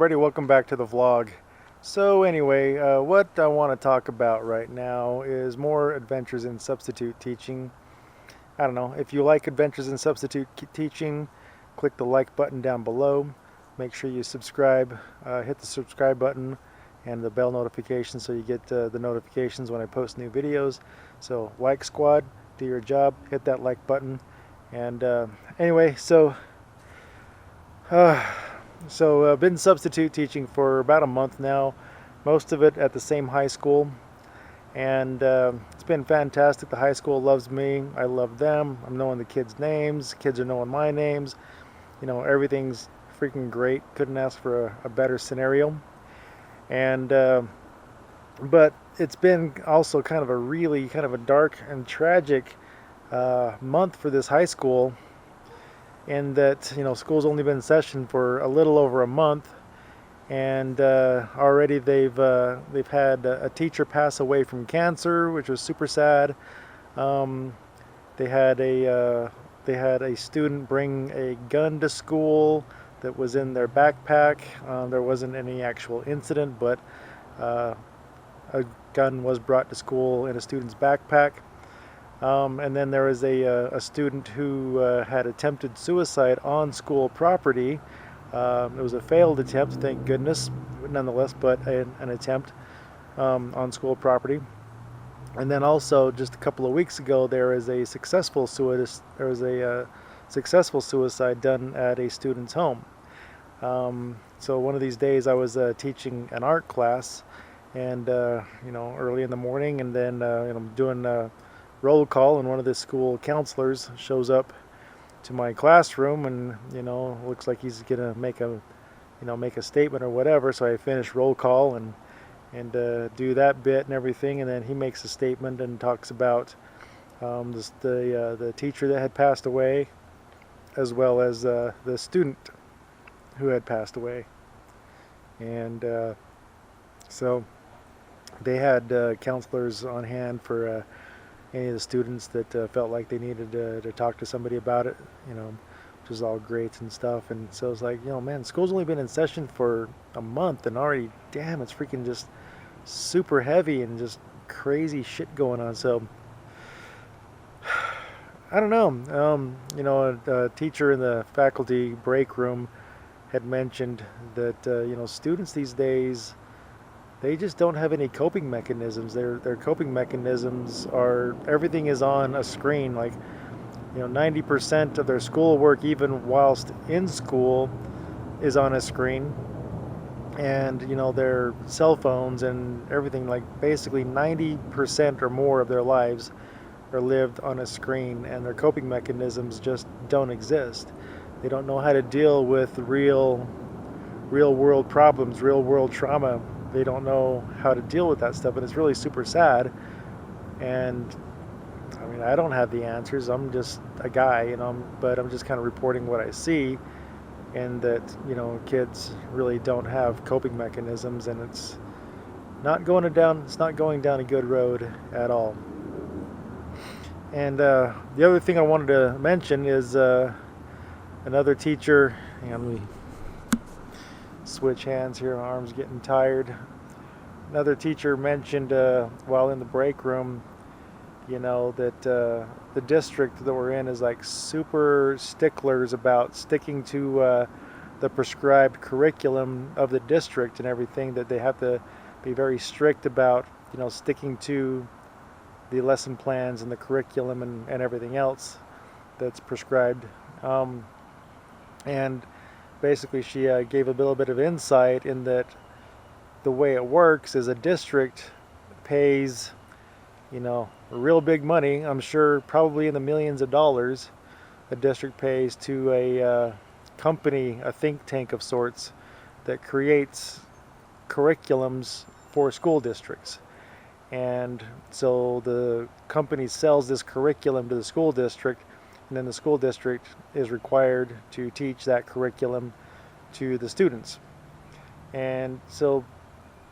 everybody, welcome back to the vlog. So anyway, what I want to talk about right now is more adventures in substitute teaching. I don't know, if you like adventures in substitute teaching, click the like button down below. Make sure you subscribe, hit the subscribe button and the bell notification so you get the notifications when I post new videos. So like squad, do your job, hit that like button. And anyway, I've been substitute teaching for about a month now, most of it at the same high school, and it's been fantastic. The high school loves me, I love them. I'm knowing the kids' names, kids are knowing my names, you know, everything's freaking great. Couldn't ask for a better scenario. And but it's been also kind of a dark and tragic month for this high school, in that, you know, school's only been in session for a little over a month, and already they've had a teacher pass away from cancer, which was super sad. They had a student bring a gun to school that was in their backpack. There wasn't any actual incident, but a gun was brought to school in a student's backpack. And then there was a student who had attempted suicide on school property. It was a failed attempt, thank goodness, nonetheless, but an attempt on school property. And then also, just a couple of weeks ago, there was a successful suicide done at a student's home. So one of these days, I was teaching an art class, and you know, early in the morning, and then you know, doing roll call, and one of the school counselors shows up to my classroom, and you know, looks like he's gonna make a statement or whatever. So I finish roll call and do that bit and everything, and then he makes a statement and talks about the teacher that had passed away, as well as the student who had passed away. And so they had counselors on hand for any of the students that felt like they needed to talk to somebody about it, you know, which is all great and stuff. And so it's like, you know, man, school's only been in session for a month, and already, damn, it's freaking just super heavy and just crazy shit going on. So I don't know. You know, a teacher in the faculty break room had mentioned that you know, students these days, they just don't have any coping mechanisms. Their coping mechanisms are, everything is on a screen. Like, you know, 90% of their schoolwork, even whilst in school, is on a screen. And, you know, their cell phones and everything, like basically 90% or more of their lives are lived on a screen, and their coping mechanisms just don't exist. They don't know how to deal with real world problems, real world trauma. They don't know how to deal with that stuff, and it's really super sad. And I mean, I don't have the answers. I'm just a guy, you know, but I'm just kind of reporting what I see, and that, you know, kids really don't have coping mechanisms, and it's not going down a good road at all. And the other thing I wanted to mention is another teacher. Hang on, let me switch hands here, my arm's getting tired. Another teacher mentioned while in the break room, you know, that the district that we're in is like super sticklers about sticking to the prescribed curriculum of the district and everything, that they have to be very strict about, you know, sticking to the lesson plans and the curriculum and everything else that's prescribed. And basically she gave a little bit of insight in that the way it works is a district pays, you know, real big money, I'm sure probably in the millions of dollars, a district pays to a company, a think tank of sorts, that creates curriculums for school districts. And so the company sells this curriculum to the school district, and then the school district is required to teach that curriculum to the students. And so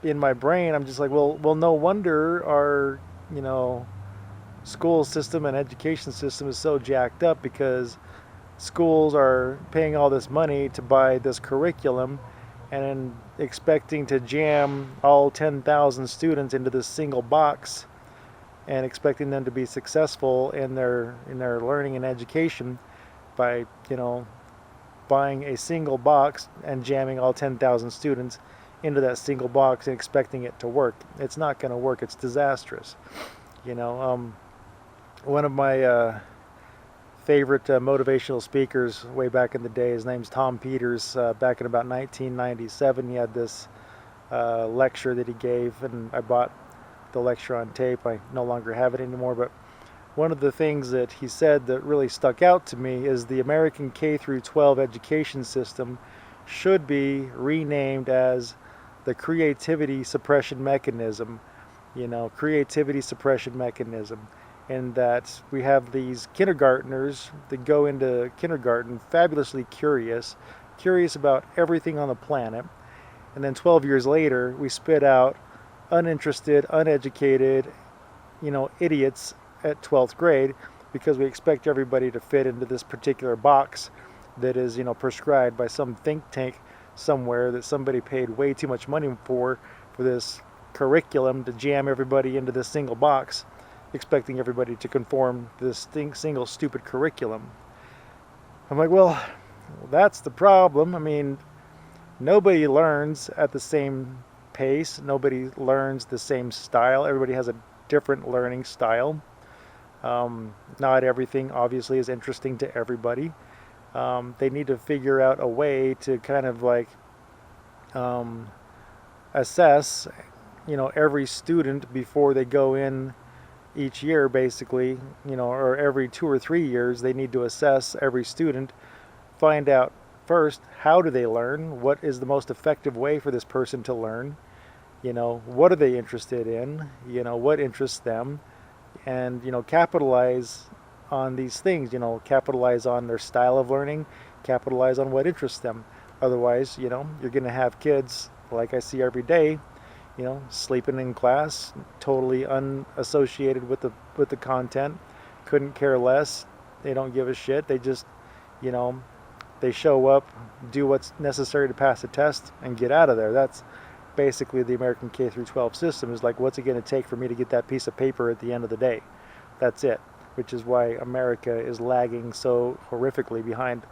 in my brain, I'm just like, well, no wonder our, you know, school system and education system is so jacked up, because schools are paying all this money to buy this curriculum, and then expecting to jam all 10,000 students into this single box and expecting them to be successful in their learning and education by, you know, buying a single box and jamming all 10,000 students into that single box and expecting it to work. It's not going to work. It's disastrous. You know, one of my favorite motivational speakers way back in the day, his name's Tom Peters. Back in about 1997, he had this lecture that he gave, and I bought the lecture on tape. I no longer have it anymore, but one of the things that he said that really stuck out to me is the American K through 12 education system should be renamed as the creativity suppression mechanism. You know, creativity suppression mechanism. And that we have these kindergartners that go into kindergarten fabulously curious about everything on the planet, and then 12 years later we spit out uninterested, uneducated, you know, idiots at 12th grade because we expect everybody to fit into this particular box that is, you know, prescribed by some think tank somewhere that somebody paid way too much money for this curriculum to jam everybody into this single box, expecting everybody to conform to this single stupid curriculum. I'm like, well, that's the problem. I mean, nobody learns at the same pace. Nobody learns the same style. Everybody has a different learning style. Not everything, obviously, is interesting to everybody. They need to figure out a way to kind of like assess, you know, every student before they go in each year, basically, you know, or every 2 or 3 years. They need to assess every student, find out first, how do they learn? What is the most effective way for this person to learn? You know, what are they interested in? You know, what interests them? And, you know, capitalize on these things, you know, capitalize on their style of learning, capitalize on what interests them. Otherwise, you know, you're going to have kids like I see every day, you know, sleeping in class, totally unassociated with the content, couldn't care less. They don't give a shit. They just, you know, they show up, do what's necessary to pass a test, and get out of there. That's basically the American K through 12 system. Is like, what's it going to take for me to get that piece of paper at the end of the day? That's it. Which is why America is lagging so horrifically behind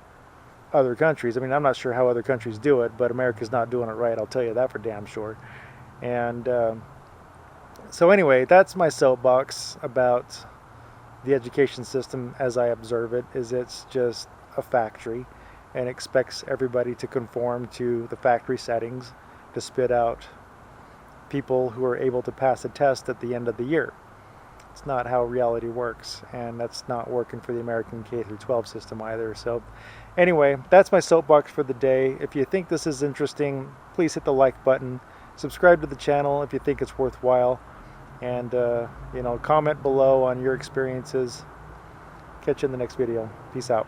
other countries. I mean, I'm not sure how other countries do it, but America's not doing it right. I'll tell you that for damn sure. And so anyway, that's my soapbox about the education system as I observe it. Is it's just a factory and expects everybody to conform to the factory settings to spit out people who are able to pass a test at the end of the year. It's not how reality works, and that's not working for the American K through 12 system either. So anyway, that's my soapbox for the day. If you think this is interesting, please hit the like button. Subscribe to the channel if you think it's worthwhile, and you know, comment below on your experiences. Catch you in the next video. Peace out.